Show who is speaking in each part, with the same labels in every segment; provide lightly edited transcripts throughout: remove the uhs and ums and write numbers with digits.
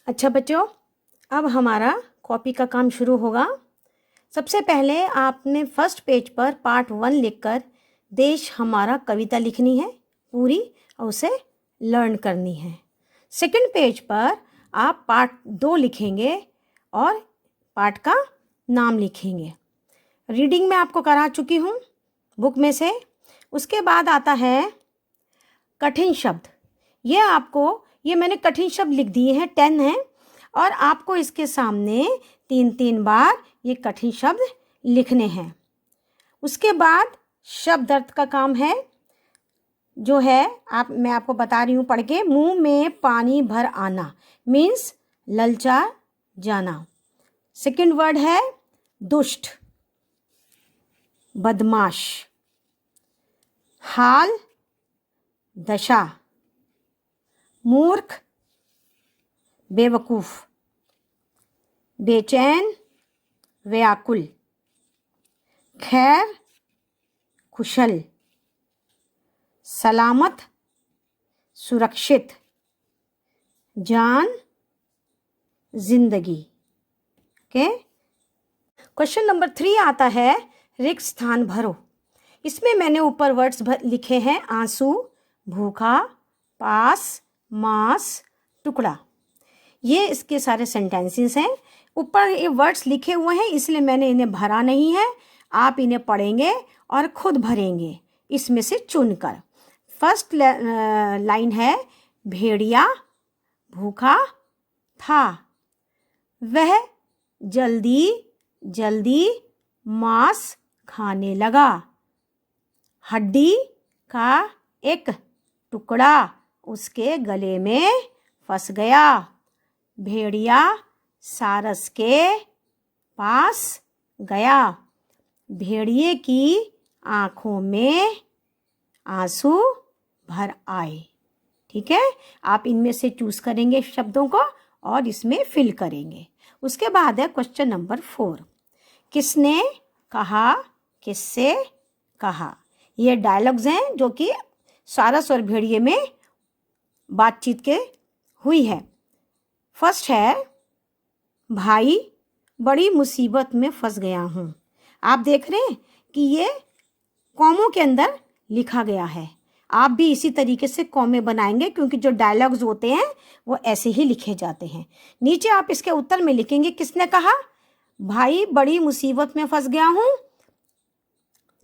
Speaker 1: अच्छा बच्चों, अब हमारा कॉपी का काम शुरू होगा। सबसे पहले आपने फर्स्ट पेज पर पार्ट 1 लिखकर देश हमारा कविता लिखनी है पूरी और उसे लर्न करनी है। सेकंड पेज पर आप पार्ट 2 लिखेंगे और पार्ट का नाम लिखेंगे। रीडिंग में आपको करा चुकी हूँ बुक में से। उसके बाद आता है कठिन शब्द। ये मैंने कठिन शब्द लिख दिए हैं, 10 हैं, और आपको इसके सामने 3-3 बार ये कठिन शब्द लिखने हैं। उसके बाद शब्द अर्थ का काम है, जो है मैं आपको बता रही हूँ पढ़ के। मुंह में पानी भर आना मीन्स ललचा जाना। सेकंड वर्ड है दुष्ट, बदमाश। हाल, दशा। मूर्ख, बेवकूफ। बेचैन, व्याकुल। खैर, कुशल। सलामत, सुरक्षित। जान, जिंदगी। ओके। क्वेश्चन नंबर 3 आता है रिक्त स्थान भरो। इसमें मैंने ऊपर वर्ड्स लिखे हैं आंसू, भूखा, पास, मांस, टुकड़ा। ये इसके सारे सेंटेंसेस हैं। ऊपर ये वर्ड्स लिखे हुए हैं इसलिए मैंने इन्हें भरा नहीं है। आप इन्हें पढ़ेंगे और खुद भरेंगे इसमें से चुनकर। फर्स्ट लाइन है भेड़िया भूखा था, वह जल्दी जल्दी मांस खाने लगा। हड्डी का एक टुकड़ा उसके गले में फंस गया। भेड़िया सारस के पास गया। भेड़िए की आंखों में आंसू भर आए। ठीक है, आप इनमें से चूज करेंगे शब्दों को और इसमें फिल करेंगे। उसके बाद है क्वेश्चन नंबर 4। किसने कहा, किससे कहा। ये डायलॉग्स हैं जो कि सारस और भेड़िए में बातचीत के हुई है। फर्स्ट है भाई बड़ी मुसीबत में फंस गया हूँ। आप देख रहे हैं कि ये कॉमों के अंदर लिखा गया है। आप भी इसी तरीके से कॉमे बनाएंगे क्योंकि जो डायलॉग्स होते हैं वो ऐसे ही लिखे जाते हैं। नीचे आप इसके उत्तर में लिखेंगे किसने कहा, भाई बड़ी मुसीबत में फंस गया हूँ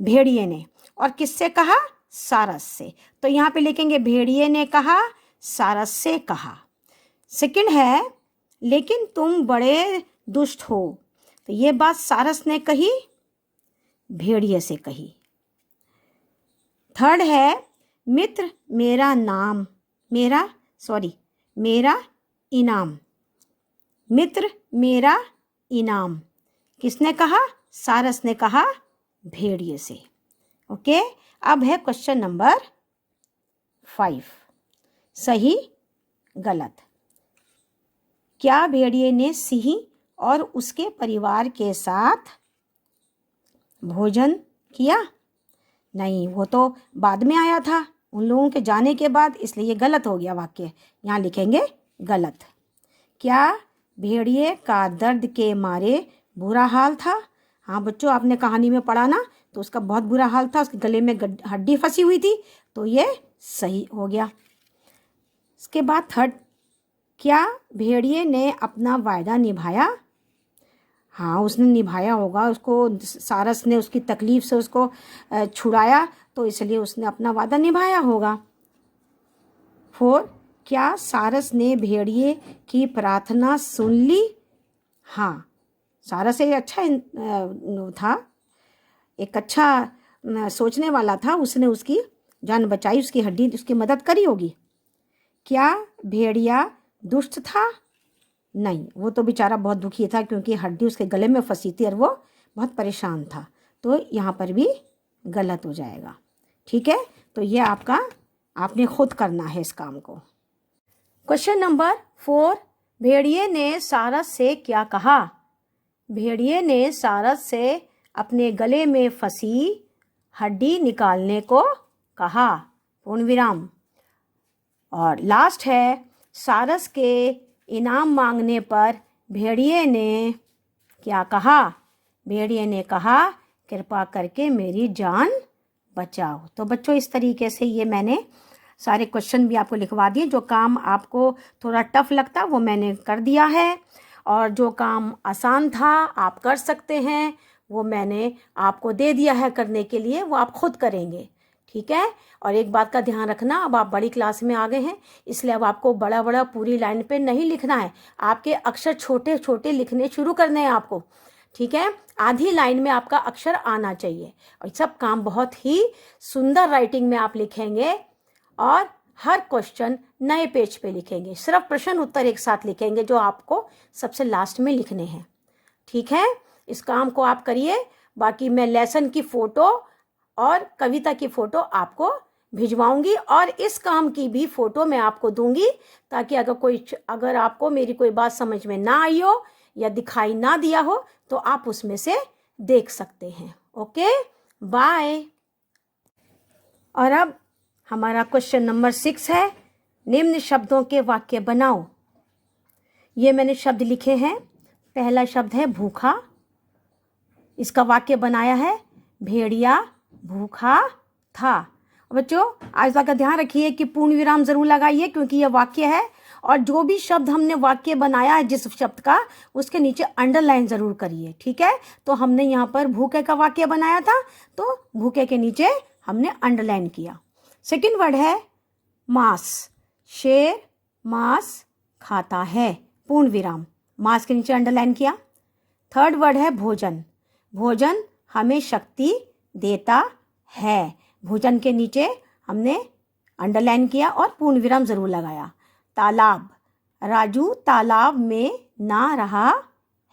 Speaker 1: भेड़िए ने, और किससे कहा, सारस से। तो यहाँ पे लिखेंगे भेड़िए ने कहा, सारस से कहा। सेकंड है लेकिन तुम बड़े दुष्ट हो। तो ये बात सारस ने कही, भेड़िए से कही। थर्ड है मित्र मेरा इनाम। मित्र मेरा इनाम किसने कहा, सारस ने कहा भेड़िए से। ओके। अब है क्वेश्चन नंबर 5, सही गलत। क्या भेड़िए ने सिंह और उसके परिवार के साथ भोजन किया? नहीं, वो तो बाद में आया था उन लोगों के जाने के बाद, इसलिए ये गलत हो गया वाक्य। यहाँ लिखेंगे गलत। क्या भेड़िए का दर्द के मारे बुरा हाल था? हाँ बच्चों, आपने कहानी में पढ़ा ना, तो उसका बहुत बुरा हाल था, उसके गले में हड्डी फंसी हुई थी, तो ये सही हो गया। इसके बाद थर्ड, क्या भेड़िए ने अपना वायदा निभाया? हाँ, उसने निभाया होगा। उसको सारस ने उसकी तकलीफ से उसको छुड़ाया, तो इसलिए उसने अपना वादा निभाया होगा। 4, क्या सारस ने भेड़िए की प्रार्थना सुन ली? हाँ, सारस एक अच्छा था, एक अच्छा सोचने वाला था, उसने उसकी जान बचाई, उसकी हड्डी, उसकी मदद करी होगी। क्या भेड़िया दुष्ट था? नहीं, वो तो बेचारा बहुत दुखी था क्योंकि हड्डी उसके गले में फंसी थी और वो बहुत परेशान था, तो यहाँ पर भी गलत हो जाएगा। ठीक है, तो ये आपने खुद करना है इस काम को। क्वेश्चन नंबर 4, भेड़िए ने सारस से क्या कहा? भेड़िए ने सारस से अपने गले में फंसी हड्डी निकालने को कहा, पूर्ण विराम। और लास्ट है सारस के इनाम मांगने पर भेड़िए ने क्या कहा? भेड़िए ने कहा, कृपा करके मेरी जान बचाओ। तो बच्चों, इस तरीके से ये मैंने सारे क्वेश्चन भी आपको लिखवा दिए। जो काम आपको थोड़ा टफ लगता वो मैंने कर दिया है, और जो काम आसान था आप कर सकते हैं वो मैंने आपको दे दिया है करने के लिए, वो आप खुद करेंगे। ठीक है। और एक बात का ध्यान रखना, अब आप बड़ी क्लास में आ गए हैं, इसलिए अब आपको बड़ा बड़ा पूरी लाइन पे नहीं लिखना है, आपके अक्षर छोटे छोटे लिखने शुरू करने हैं आपको। ठीक है। आधी लाइन में आपका अक्षर आना चाहिए, और सब काम बहुत ही सुंदर राइटिंग में आप लिखेंगे, और हर क्वेश्चन नए पेज पे लिखेंगे। सिर्फ प्रश्न उत्तर एक साथ लिखेंगे जो आपको सबसे लास्ट में लिखने हैं। ठीक है। इस काम को आप करिए। बाकी मैं लेसन की फोटो और कविता की फोटो आपको भिजवाऊंगी, और इस काम की भी फोटो मैं आपको दूंगी, ताकि अगर आपको मेरी कोई बात समझ में ना आई हो या दिखाई ना दिया हो तो आप उसमें से देख सकते हैं। Okay, bye. और अब हमारा क्वेश्चन नंबर 6 है, निम्न शब्दों के वाक्य बनाओ। ये मैंने शब्द लिखे हैं। पहला शब्द है भूखा। इसका वाक्य बनाया है, भेड़िया भूखा था। बच्चों, आज तक का ध्यान रखिए कि पूर्ण विराम जरूर लगाइए, क्योंकि यह वाक्य है, और जो भी शब्द हमने वाक्य बनाया है जिस शब्द का, उसके नीचे अंडरलाइन जरूर करिए। ठीक है। तो हमने यहाँ पर भूखे का वाक्य बनाया था, तो भूखे के नीचे हमने अंडरलाइन किया। सेकंड वर्ड है मांस। शेर मांस खाता है, पूर्ण विराम, मांस के नीचे अंडरलाइन किया। थर्ड वर्ड है भोजन। भोजन हमें शक्ति देता है, भोजन के नीचे हमने अंडरलाइन किया और पूर्ण विराम जरूर लगाया। तालाब, राजू तालाब में ना रहा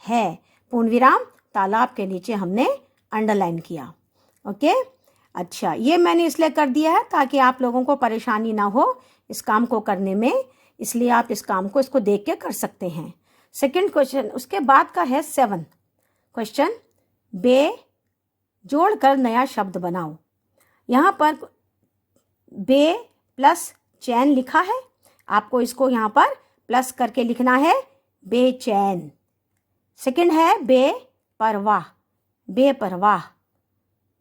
Speaker 1: है, पूर्ण विराम, तालाब के नीचे हमने अंडरलाइन किया। ओके। अच्छा, ये मैंने इसलिए कर दिया है ताकि आप लोगों को परेशानी ना हो इस काम को करने में, इसलिए आप इस काम को इसको देख के कर सकते हैं। सेकंड क्वेश्चन, उसके बाद का है 7 क्वेश्चन, बे जोड़कर नया शब्द बनाओ। यहाँ पर बे प्लस चैन लिखा है, आपको इसको यहाँ पर प्लस करके लिखना है, बेचैन। सेकंड है बेपरवाह, बेपरवाह,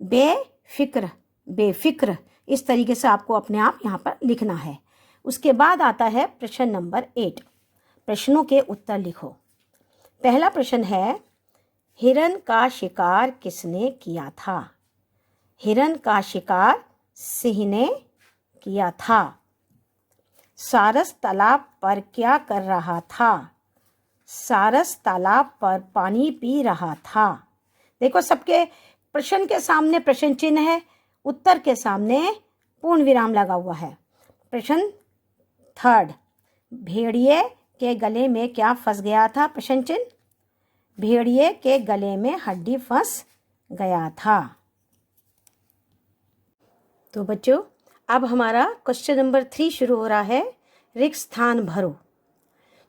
Speaker 1: बेफिक्र, बेफिक्र। इस तरीके से आपको अपने आप यहाँ पर लिखना है। उसके बाद आता है प्रश्न नंबर 8। प्रश्नों के उत्तर लिखो। पहला प्रश्न है, हिरन का शिकार किसने किया था? हिरन का शिकार सिंह ने किया था। सारस तालाब पर क्या कर रहा था? सारस तालाब पर पानी पी रहा था। देखो, सबके प्रश्न के सामने प्रश्न चिन्ह है, उत्तर के सामने पूर्ण विराम लगा हुआ है। प्रश्न थर्ड, भेड़िए के गले में क्या फंस गया था? प्रश्न चिन्ह, भेड़िए के गले में हड्डी फंस गया था। तो बच्चों, अब हमारा क्वेश्चन नंबर 3 शुरू हो रहा है, रिक्त स्थान भरो,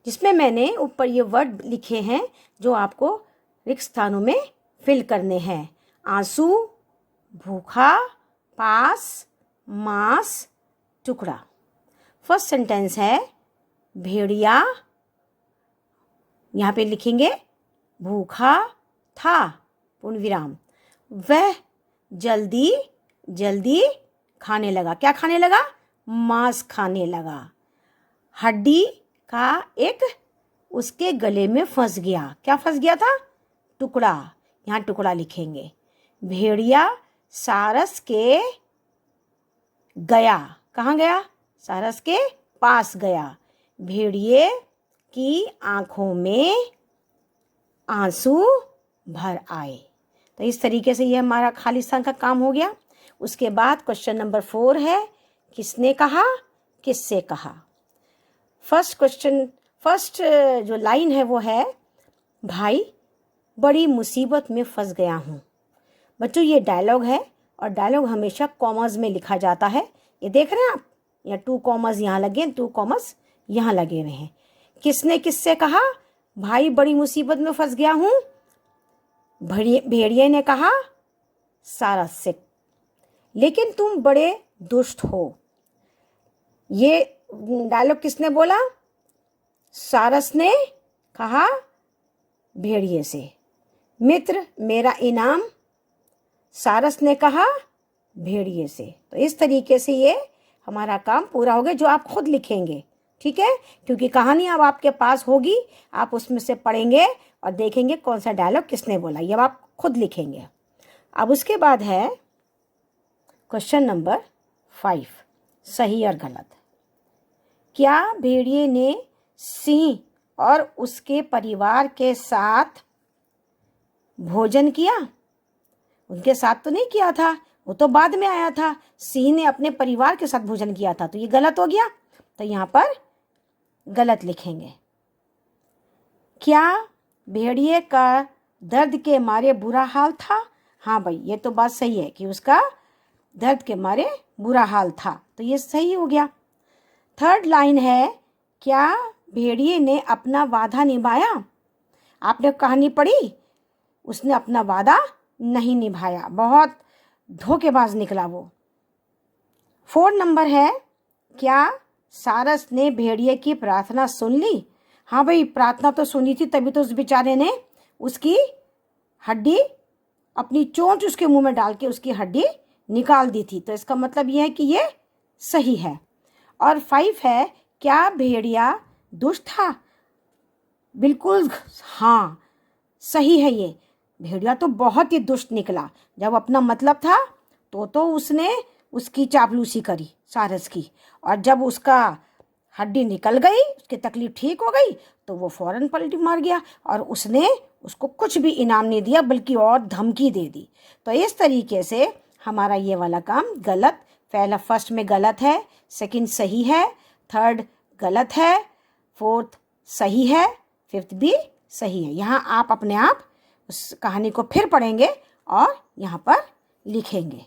Speaker 1: जिसमें मैंने ऊपर ये वर्ड लिखे हैं जो आपको रिक्त स्थानों में फिल करने हैं। आंसू, भूखा, पास, मांस, टुकड़ा। फर्स्ट सेंटेंस है, भेड़िया, यहाँ पे लिखेंगे भूखा था, पूर्ण विराम, वह जल्दी जल्दी खाने लगा। क्या खाने लगा? मांस खाने लगा। हड्डी का एक उसके गले में फंस गया। क्या फंस गया था? टुकड़ा, यहाँ टुकड़ा लिखेंगे। भेड़िया सारस के गया, कहाँ गया? सारस के पास गया। भेड़िए की आंखों में आंसू भर आए। तो इस तरीके से ये हमारा खालिस्तान का काम हो गया। उसके बाद क्वेश्चन नंबर 4 है, किसने कहा, किससे कहा। फर्स्ट जो लाइन है वो है, भाई बड़ी मुसीबत में फंस गया हूँ। बच्चों, ये डायलॉग है, और डायलॉग हमेशा कॉमर्स में लिखा जाता है। ये देख रहे हैं आप, या 2 कॉमर्स यहाँ लगे, 2 कॉमर्स यहाँ लगे हुए हैं। किसने किससे कहा? भाई बड़ी मुसीबत में फंस गया हूँ, भेड़िए ने कहा सारस से। लेकिन तुम बड़े दुष्ट हो। ये डायलॉग किसने बोला? सारस ने कहा भेड़िए से। मित्र मेरा इनाम, सारस ने कहा भेड़िए से। तो इस तरीके से ये हमारा काम पूरा हो गया, जो आप खुद लिखेंगे, ठीक है, क्योंकि कहानी अब आपके पास होगी, आप उसमें से पढ़ेंगे और देखेंगे कौन सा डायलॉग किसने बोला, ये अब आप खुद लिखेंगे। अब उसके बाद है क्वेश्चन नंबर 5, सही और गलत। क्या भेड़िए ने सिंह और उसके परिवार के साथ भोजन किया? उनके साथ तो नहीं किया था, वो तो बाद में आया था। सिंह ने अपने परिवार के साथ भोजन किया था, तो ये गलत हो गया, तो यहाँ पर गलत लिखेंगे। क्या भेड़िए का दर्द के मारे बुरा हाल था? हाँ भाई, ये तो बात सही है कि उसका दर्द के मारे बुरा हाल था, तो ये सही हो गया। थर्ड लाइन है, क्या भेड़िए ने अपना वादा निभाया? आपने कहानी पढ़ी, उसने अपना वादा नहीं निभाया, बहुत धोखेबाज निकला वो। 4 नंबर है, क्या सारस ने भेड़िए की प्रार्थना सुन ली? हाँ भाई, प्रार्थना तो सुनी थी, तभी तो उस बेचारे ने उसकी हड्डी, अपनी चोंच उसके मुंह में डाल के उसकी हड्डी निकाल दी थी, तो इसका मतलब यह है कि ये सही है। और 5 है, क्या भेड़िया दुष्ट था? बिल्कुल हाँ, सही है ये। भेड़िया तो बहुत ही दुष्ट निकला, जब अपना मतलब था तो उसने उसकी चापलूसी करी सारस की, और जब उसका हड्डी निकल गई, उसकी तकलीफ ठीक हो गई, तो वो फौरन पलटी मार गया और उसने उसको कुछ भी इनाम नहीं दिया, बल्कि और धमकी दे दी। तो इस तरीके से हमारा ये वाला काम गलत, पहला फर्स्ट में गलत है, सेकंड सही है, थर्ड गलत है, फोर्थ सही है, फिफ्थ भी सही है। यहाँ आप अपने आप उस कहानी को फिर पढ़ेंगे और यहाँ पर लिखेंगे।